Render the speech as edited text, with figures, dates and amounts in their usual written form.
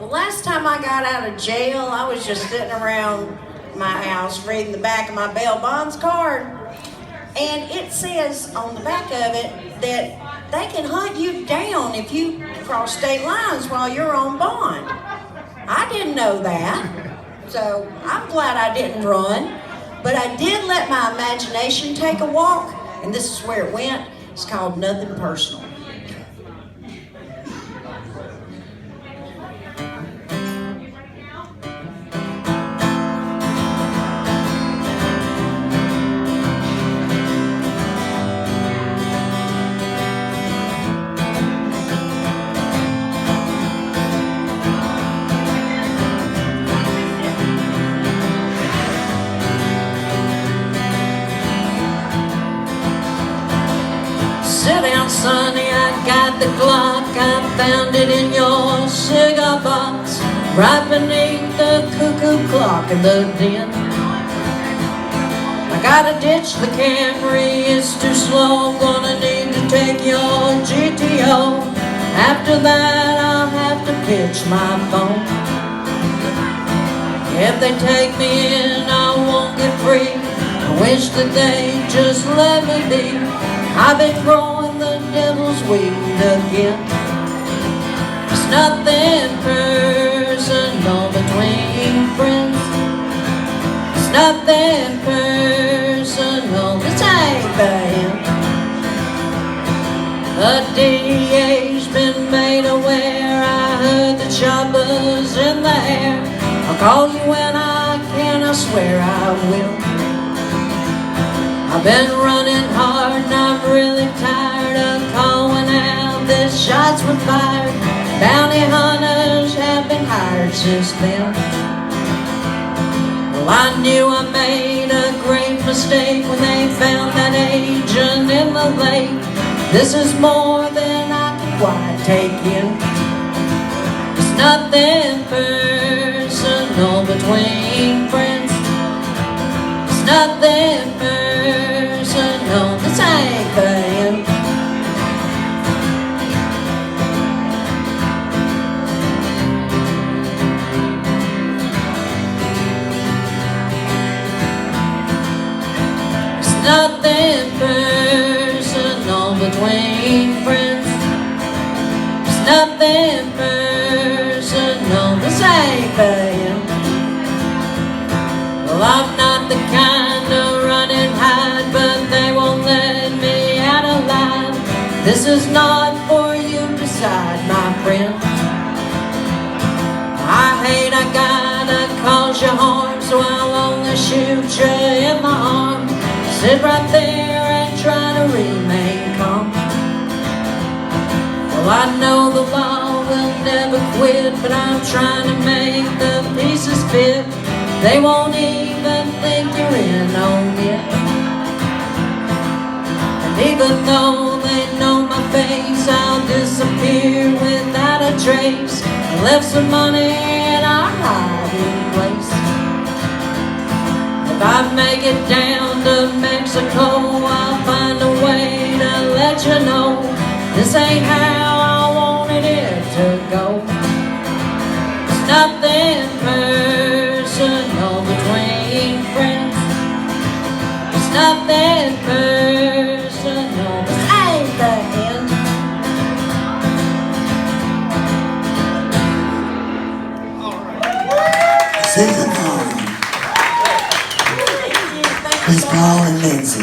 Well, last time I got out of jail, I was just sitting around my house reading the back of my bail bonds card. And it says on the back of it that they can hunt you down if you cross state lines while you're on bond. I didn't know that, so I'm glad I didn't run. But I did let my imagination take a walk, and this is where it went. It's called Nothing Personal. Sit down, sonny, I got the Glock. I found it in your cigar box, right beneath the cuckoo clock in the den. I gotta ditch the Camry, it's too slow. Gonna need to take your GTO. After that, I'll have to pitch my phone. If they take me in, I won't get free. I wish that they just let me be. I've been growing the devil's weed again. It's nothing personal between friends. It's nothing personal, this ain't the end. The DA's been made aware. I heard the chopper's in the air. I'll call you when I can, I swear I will. I've been running hard and I'm really tired of calling out that shots were fired. Bounty hunters have been hired since then. Well, I knew I made a great mistake when they found that agent in the lake. This is more than I can quite take in. It's nothing personal between friends. It's nothing personal. No, this ain't the end. It's nothing personal between friends. It's nothing personal, this ain't the end. Well, I'm not the kind to run and hide, but they won't let me out alive. This is not for you to decide, my friend. I hate I gotta cause you harm, so I'll only shoot you in the arm. Sit right there and try to remain calm. Well, I know the law will never quit, but I'm trying to make the pieces fit. They won't even think you're in on it. And even though they know my face, I'll disappear without a trace. I left some money in our hiding place. If I make it down to Mexico, I'll find a way to let you know this ain't how I wanted it to go. It's nothing personal between friends. It's nothing personal, this ain't the end. Susan Vaughn, Miss Paul and Lindsay.